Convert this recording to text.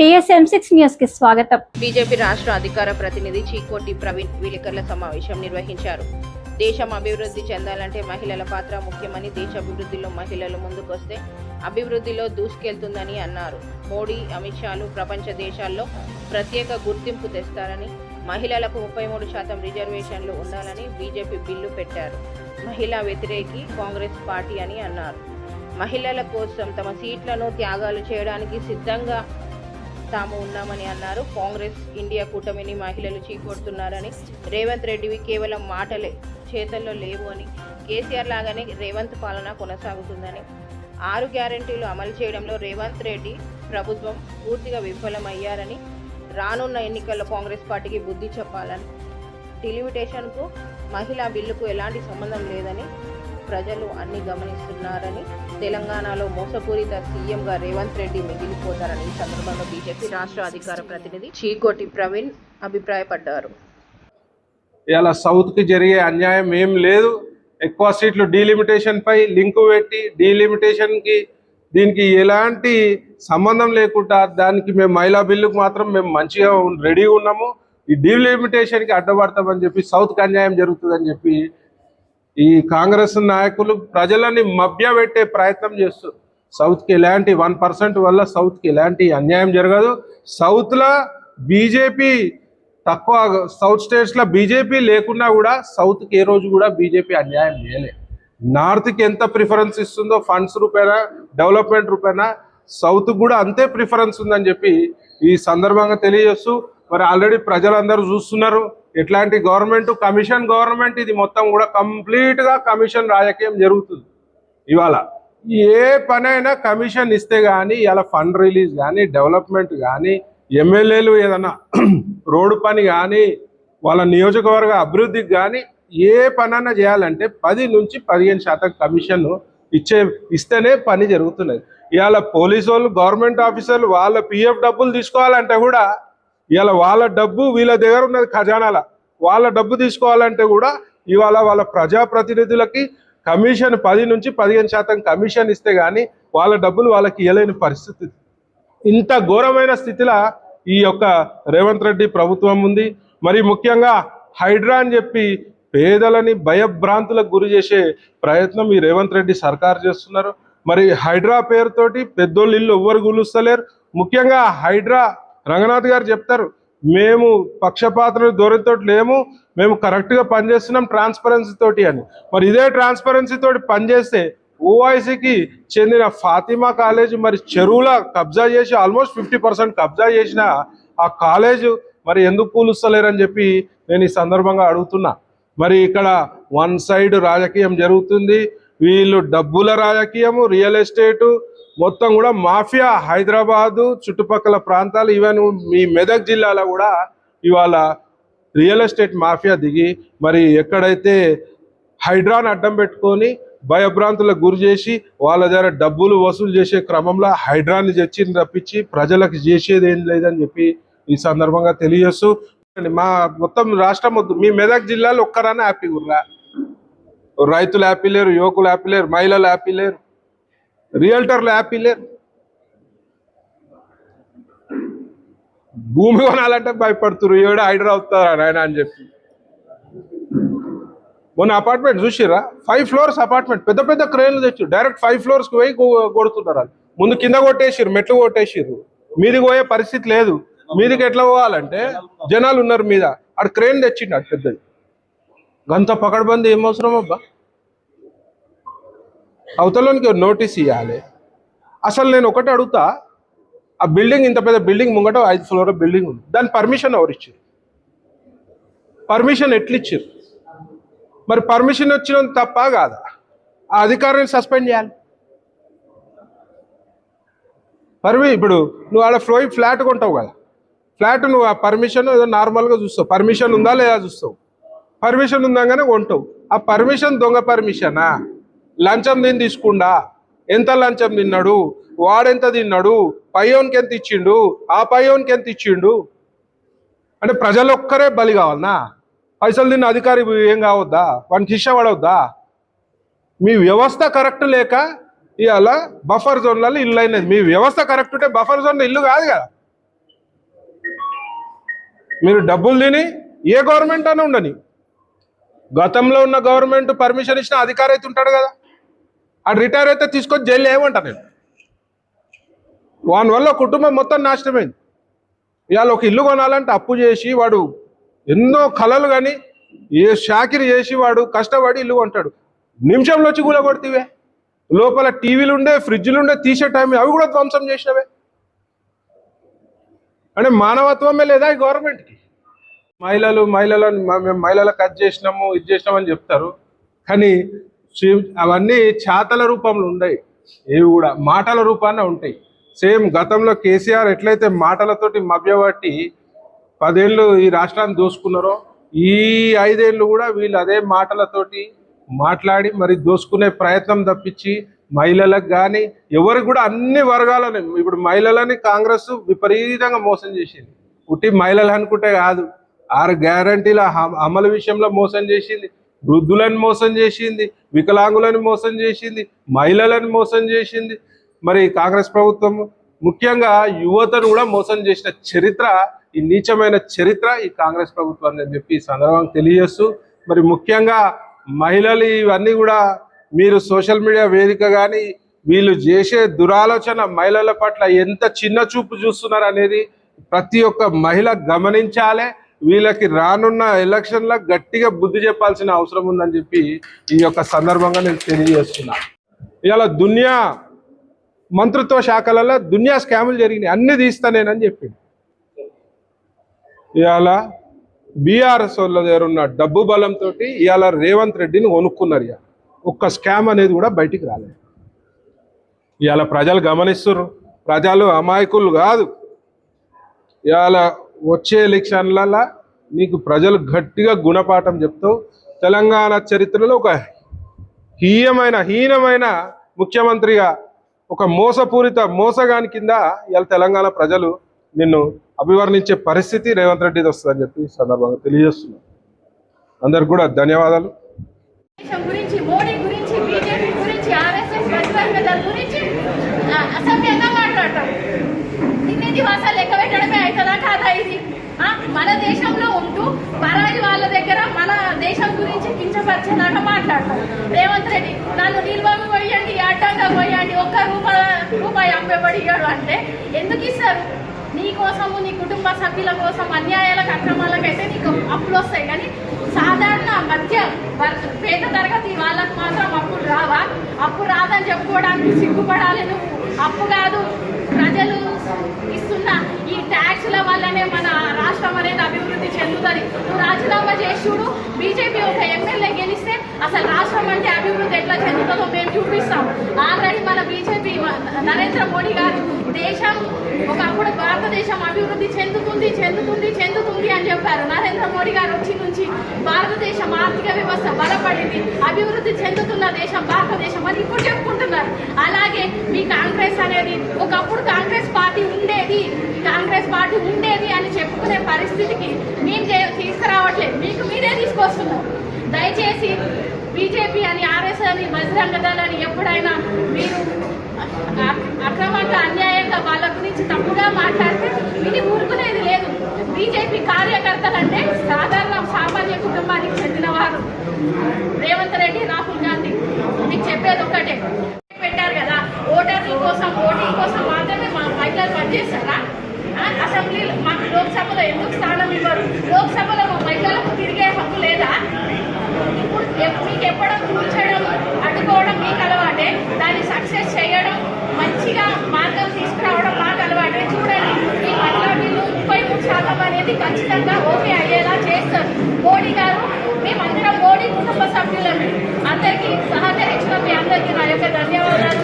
TSM6 news కి స్వాగతం. BJP రాష్ట్ర అధికార ప్రతినిధి చీకోటి ప్రవీణ్ విలేకరుల సమావేశం నిర్వహించారు. దేశం అభివృద్ధి చెందాలంటే మహిళల పాత్ర ముఖ్యమని, దేశ అభివృద్ధిలో మహిళలు ముందుకొస్తే అభివృద్ధిలో దూసుకెళ్తుందని అన్నారు. మోడీ, అమిత్ షాలు ప్రపంచ దేశాల్లో ప్రత్యేక గుర్తింపు తెస్తారని, మహిళలకు 33% రిజర్వేషన్లు ఉండాలని బీజేపీ బిల్లు పెట్టారు. మహిళా వ్యతిరేకి కాంగ్రెస్ పార్టీ అని అన్నారు. మహిళల కోసం తమ సీట్లను త్యాగాలు చేయడానికి సిద్ధంగా తాము ఉన్నామని అన్నారు. కాంగ్రెస్ ఇండియా కూటమిని మహిళలు చీకొడుతున్నారని, రేవంత్ రెడ్డివి కేవలం మాటలే, చేతల్లో లేవు అని, కేసీఆర్ లాగానే రేవంత్ పాలన కొనసాగుతుందని, 6 గ్యారెంటీలు అమలు చేయడంలో రేవంత్ రెడ్డి ప్రభుత్వం పూర్తిగా విఫలమయ్యారని, రానున్న ఎన్నికల్లో కాంగ్రెస్ పార్టీకి బుద్ధి చెప్పాలని, డిలిమిటేషన్కు మహిళా బిల్లుకు ఎలాంటి సంబంధం లేదని ప్రజలు అన్ని గమనిస్తున్నారని, తెలంగాణలో మోసపూరిత సీఎంగా రేవంత్ రెడ్డి మిగిలిపోతారని ఈ సందర్భంగా బీజేపీ రాష్ట్ర అధికార ప్రతినిధి చీకోటి ప్రవీణ్ అభిప్రాయపడ్డారు. ఇలా సౌత్కి జరిగే అన్యాయం ఏం లేదు. ఎక్కువ సీట్లు డీలిమిటేషన్ పై లింకు పెట్టి డీలిమిటేషన్కి దీనికి ఎలాంటి సంబంధం లేకుండా దానికి మేము మహిళా బిల్లుకు మాత్రం మేము మంచిగా రెడీగా ఉన్నాము. ఈ డీలిమిటేషన్కి అడ్డపడతామని చెప్పి సౌత్కి అన్యాయం జరుగుతుందని చెప్పి ఈ కాంగ్రెస్ నాయకులు ప్రజలని మభ్యపెట్టే ప్రయత్నం చేస్తారు. సౌత్కి ఎలాంటి 1% వల్ల సౌత్కి ఎలాంటి అన్యాయం జరగదు. సౌత్లో బీజేపీ తక్కువ, సౌత్ స్టేట్స్లో బీజేపీ లేకున్నా కూడా సౌత్కి ఏ రోజు కూడా బీజేపీ అన్యాయం చేయలేదు. నార్త్కి ఎంత ప్రిఫరెన్స్ ఇస్తుందో ఫండ్స్ రూపేనా, డెవలప్మెంట్ రూపేనా, సౌత్కి కూడా అంతే ప్రిఫరెన్స్ ఉందని చెప్పి ఈ సందర్భంగా తెలియజేస్తూ, మరి ఆల్రెడీ ప్రజలందరూ చూస్తున్నారు ఎట్లాంటి గవర్నమెంట్, కమిషన్ గవర్నమెంట్. ఇది మొత్తం కూడా కంప్లీట్గా కమిషన్ రాజకీయం జరుగుతుంది. ఇవాళ ఏ పనైనా కమిషన్ ఇస్తే కానీ, ఇలా ఫండ్ రిలీజ్ కానీ, డెవలప్మెంట్ కానీ, ఎమ్మెల్యేలు ఏదన్నా రోడ్డు పని కానీ, వాళ్ళ నియోజకవర్గ అభివృద్ధికి కానీ ఏ పనైనా చేయాలంటే 10 నుంచి 15% కమిషన్ ఇస్తేనే పని జరుగుతున్నది. ఇవాళ పోలీసు వాళ్ళు, గవర్నమెంట్ ఆఫీసర్లు వాళ్ళ పిఎఫ్ డబ్బులు తీసుకోవాలంటే కూడా, ఇవాళ వాళ్ళ డబ్బు వీళ్ళ దగ్గర ఉన్నది ఖజానాల, వాళ్ళ డబ్బు తీసుకోవాలంటే కూడా ఇవాళ వాళ్ళ ప్రజాప్రతినిధులకి కమిషన్ 10 నుంచి 15% కమిషన్ ఇస్తే కానీ వాళ్ళ డబ్బులు వాళ్ళకి ఇవ్వలేని పరిస్థితి. ఇంత ఘోరమైన స్థితిలో ఈ యొక్క రేవంత్ రెడ్డి ప్రభుత్వం ఉంది. మరి ముఖ్యంగా హైడ్రా అని చెప్పి పేదలని భయభ్రాంతులకు గురి చేసే ప్రయత్నం ఈ రేవంత్ రెడ్డి సర్కార్ చేస్తున్నారు. మరి హైడ్రా పేరుతోటి పెద్దోళ్ళు ఇల్లు ఎవ్వరు గులుస్తలేరు. ముఖ్యంగా హైడ్రా రంగనాథ్ గారు చెప్తారు, మేము పక్షపాత ధోరణితో లేము, మేము కరెక్ట్గా పనిచేస్తున్నాం ట్రాన్స్పరెన్సీ తోటి అని. మరి ఇదే ట్రాన్స్పరెన్సీ తోటి పనిచేస్తే ఓఐసీకి చెందిన ఫాతిమా కాలేజ్ మరి చెరువుల కబ్జా చేసి ఆల్మోస్ట్ 50% కబ్జా చేసిన ఆ కాలేజ్ మరి ఎందుకు కూలుస్తలేరని చెప్పి నేను ఈ సందర్భంగా అడుగుతున్నా. మరి ఇక్కడ వన్ సైడ్ రాజకీయం జరుగుతుంది. వీళ్ళు డబ్బుల రాజకీయము, రియల్ ఎస్టేటు మొత్తం కూడా మాఫియా, హైదరాబాదు చుట్టుపక్కల ప్రాంతాలు, ఈవెన్ మీ మెదక్ జిల్లాలో కూడా ఇవాళ రియల్ ఎస్టేట్ మాఫియా దిగి మరి ఎక్కడైతే హైడ్రాను అడ్డం పెట్టుకొని భయభ్రాంతులకు గురి చేసి వాళ్ళ దగ్గర డబ్బులు వసూలు చేసే క్రమంలో హైడ్రాని తెచ్చి తప్పించి ప్రజలకు చేసేది ఏం లేదని చెప్పి ఈ సందర్భంగా తెలియజేస్తూ, మా మొత్తం రాష్ట్రం వద్దు, మీ మెదక్ జిల్లాలో ఒక్కరైనా హ్యాపీ ఉర్రా? రైతులు హ్యాపీ లేరు, యువకులు హ్యాపీ లేరు, మహిళలు హ్యాపీ లేరు, రియల్టర్లు హ్యాపీ లేరు. భూమి కొనాలంటే భయపడుతున్నారు, ఏడు హైడ్రా అవుతారా నాయన అని చెప్పి. మొన్న అపార్ట్మెంట్ చూసిరా, 5 floors అపార్ట్మెంట్, పెద్ద పెద్ద క్రేన్లు తెచ్చు డైరెక్ట్ 5 floors పోయి కొడుతున్నారు. ముందు కింద కొట్టేసిర్రు, మెట్లు కొట్టేసిర్రు, మీదికి పోయే పరిస్థితి లేదు. మీదికి ఎట్లా పోవాలంటే జనాలు ఉన్నారు మీద, అక్కడ క్రేన్ తెచ్చిండు అటు పెద్దది. గంత పకడ్బందీ ఏం అవసరం అబ్బా? అవతలోనికి నోటీస్ ఇవ్వాలి. అసలు నేను ఒకటి అడుగుతా, ఆ బిల్డింగ్ ఇంత పెద్ద బిల్డింగ్ ముంగట 5 floor బిల్డింగ్ ఉంది, దాని పర్మిషన్ ఎవరు ఇచ్చారు? పర్మిషన్ ఎట్లు ఇచ్చారు? మరి పర్మిషన్ వచ్చిన తప్ప కాదా? ఆ అధికారిని సస్పెండ్ చేయాలి. ఇప్పుడు నువ్వు ఆడ ఫ్లాట్ కొంటావు కదా, ఫ్లాట్ నువ్వు ఆ పర్మిషన్ ఏదో నార్మల్గా చూస్తావు, పర్మిషన్ ఉందా లేదా చూస్తావు. పర్మిషన్ ఉందాగానే కొంటావు. ఆ పర్మిషన్ దొంగ పర్మిషనా? లంచం దీన్ని తీసుకుండా, ఎంత లంచం తిన్నాడు, వాడెంత తిన్నాడు, పయ్యోనికి ఎంత ఇచ్చిండు, ఆ పయ్యోనికి ఎంత ఇచ్చిండు అంటే ప్రజలు ఒక్కరే బలి కావాలనా? పైసలు తిన్న అధికారి ఏం కావద్దా? వానికి శిక్ష పడవద్దా? మీ వ్యవస్థ కరెక్ట్ లేక ఇవాళ బఫర్ జోన్లలో ఇల్లు అయినది. మీ వ్యవస్థ కరెక్ట్ ఉంటే బఫర్ జోన్లో ఇల్లు కాదు కదా. మీరు డబ్బులు తిని ఏ గవర్నమెంట్ అని ఉండని, గతంలో ఉన్న గవర్నమెంట్ పర్మిషన్ ఇచ్చిన అధికారి అయితే ఉంటాడు కదా, అది రిటైర్ అయితే తీసుకొని జైలు ఏమంటా నేను. వాని వల్ల కుటుంబం మొత్తం నాశనమైంది. ఇవాళ ఒక ఇల్లు కొనాలంటే అప్పు చేసి వాడు ఎన్నో కళలు కానీ ఏ షాకిరి చేసి వాడు కష్టపడి ఇల్లు కొంటాడు. నిమిషంలో వచ్చి కూలగొడితే లోపల టీవీలు ఉండే, ఫ్రిడ్జ్లు ఉండే, తీసే టైం అవి కూడా ధ్వంసం చేసినవే. అంటే మానవత్వమే లేదా ఈ గవర్నమెంట్కి? మేము మహిళలకు అది చేసినాము ఇది చేసినామని చెప్తారు, కానీ అవన్నీ చేతల రూపంలో ఉండవు, ఇవి కూడా మాటల రూపాన ఉంటాయి. సేమ్ గతంలో కేసీఆర్ ఎట్లయితే మాటలతోటి మభ్యపట్టి 10 ఏళ్ళు ఈ రాష్ట్రాన్ని దోసుకున్నారో, ఈ 5 ఏళ్ళు కూడా వీళ్ళు అదే మాటలతోటి మాట్లాడి మరి దోసుకునే ప్రయత్నం తప్పించి మహిళలకు కానీ ఎవరికి కూడా అన్ని వర్గాలని, ఇప్పుడు మహిళలని కాంగ్రెస్ విపరీతంగా మోసం చేసింది. పుట్టి మహిళలు అనుకుంటే కాదు, 6 గ్యారంటీల అమలు విషయంలో మోసం చేసింది, వృద్ధులను మోసం చేసింది, వికలాంగులను మోసం చేసింది, మహిళలను మోసం చేసింది. మరి కాంగ్రెస్ ప్రభుత్వం ముఖ్యంగా యువతను కూడా మోసం చేసిన చరిత్ర, ఈ నీచమైన చరిత్ర ఈ కాంగ్రెస్ ప్రభుత్వాన్ని అని చెప్పి ఈ సందర్భంగా తెలియజేస్తూ, మరి ముఖ్యంగా మహిళలు ఇవన్నీ కూడా మీరు సోషల్ మీడియా వేదిక కానీ వీళ్ళు చేసే దురాలోచన మహిళల పట్ల ఎంత చిన్న చూపు చూస్తున్నారు అనేది ప్రతి ఒక్క మహిళ గమనించాలి. వీళ్ళకి రానున్న ఎలక్షన్లో గట్టిగా బుద్ధి చెప్పాల్సిన అవసరం ఉందని చెప్పి ఈ యొక్క సందర్భంగా నేను తెలియజేస్తున్నా. ఇవాళ దునియా మంత్రిత్వ శాఖలలో దునియా స్కాములు జరిగినాయి, అన్ని తీస్తా నేనని చెప్పింది. ఇవాళ బీఆర్ఎస్ వాళ్ళ దగ్గర ఉన్న డబ్బు బలంతో ఇవాళ రేవంత్ రెడ్డిని కొనుక్కున్నారు. ఇవాళ ఒక్క స్కామ్ అనేది కూడా బయటికి రాలేదు. ఇవాళ ప్రజలు గమనిస్తున్నారు, ప్రజలు అమాయకులు కాదు. ఇవాళ వచ్చే ఎలక్షన్లలో నీకు ప్రజలు గట్టిగా గుణపాఠం చెప్తావు. తెలంగాణ చరిత్రలో ఒక హీనమైన ముఖ్యమంత్రిగా, ఒక మోసగాని కింద ఇవాళ తెలంగాణ ప్రజలు నిన్ను అభివర్ణించే పరిస్థితి రేవంత్ రెడ్డి వస్తుందని చెప్పి సందర్భంగా తెలియజేస్తున్నాను. అందరికి కూడా ధన్యవాదాలు. గురించి మోడీ గురించి బీజేపీ గురించి ఆర్ఎస్ఎస్ గురించి అసభ్యంగా మాట్లాడతారు. తినేది వాసాలు లెక్క పెట్టడమే అవుతుందా కాదా? ఇది మన దేశంలో ఉంటూ పరాయి వాళ్ళ దగ్గర మన దేశం గురించి కించపరిచేలాగా మాట్లాడతారు. రేవంత్ రెడ్డి నన్ను నిల్వలు పోయండి, అడ్డంగా పోయండి, ఒక్క రూపాయి అమ్మబడి ఇయ్యాడు అంటే ఎందుకు ఇస్తారు? నీ కోసము, నీ కుటుంబ సభ్యుల కోసం అన్యాయాలకు అక్రమాలకైతే నీకు అప్పులు వస్తాయి, కానీ సాధారణ మధ్య పేద తరగతి వాళ్ళకు మాత్రం అప్పులు రావా? అప్పు రాదని చెప్పుకోవడానికి సిగ్గుపడాలి నువ్వు. అప్పు కాదు, ప్రజలు ఇస్తున్న ఈ ట్యాక్స్ల వల్లనే మన రాష్ట్రం అనేది అభివృద్ధి చెందుతుంది. నువ్వు రాజీనామా చేసి చూడు, బీజేపీ ఒక ఎమ్మెల్యే గెలిస్తే అసలు రాష్ట్రం అంటే అభివృద్ధి ఎట్లా చెందుతుందో మేము చూపిస్తాం. ఆల్రెడీ మన బీజేపీ నరేంద్ర మోడీ గారు దేశం ఒకప్పుడు భారతదేశం అభివృద్ధి చెందుతుంది అని చెప్పారు. నరేంద్ర మోడీ గారు వచ్చి నుంచి భారతదేశం ఆర్థిక వ్యవస్థ బలపడింది, అభివృద్ధి చెందుతున్న దేశం భారతదేశం అని ఇప్పుడు చెప్పుకుంటున్నారు. అలాగే మీ కాంగ్రెస్ అనేది ఒకప్పుడు కాంగ్రెస్ పార్టీ ఉండేది అని చెప్పుకునే పరిస్థితికి మేము తీసుకురావట్లేదు, మీకు మీరే తీసుకొస్తున్నారు. దయచేసి బీజేపీ అని, ఆర్ఎస్ అని, బజరంగ దళ్ అని ఎప్పుడైనా మీరు అక్రమంగా అన్యాయంగా వాళ్ళ గురించి తప్పుగా మాట్లాడితే విని ఊరుకునేది లేదు. బీజేపీ కార్యకర్తలంటే సామాన్య కుటుంబానికి చెందిన వారు. రేవంత్ రెడ్డి, రాహుల్ గాంధీ మీకు చెప్పేది ఒక్కటే, పెట్టారు కదా ఓటింగ్ కోసం మాత్రమే మా మహిళలు పనిచేస్తారా? అసెంబ్లీ మాకు లోక్సభలో ఎందుకు స్థానం ఇవ్వరు? లోక్సభలో మా మహిళలకు తిరిగే హక్కు లేదా? ఇప్పుడు మీకు ఎప్పడం కూర్చోవడం, అడ్డుకోవడం మీకు అలవాటే, దాన్ని సక్సెస్ చేయడం, మంచిగా మార్గం తీసుకురావడం మాకు అలవాటే. చూడండి, ఈ మహిళా బిల్లు 33% అనేది ఖచ్చితంగా ఓకే అయ్యేలా చేస్తారు మోడీ గారు. మేమందరం మోడీ కుటుంబ సభ్యులమే. అందరికీ సహకరించిన మీ అందరికీ నా యొక్క ధన్యవాదాలు.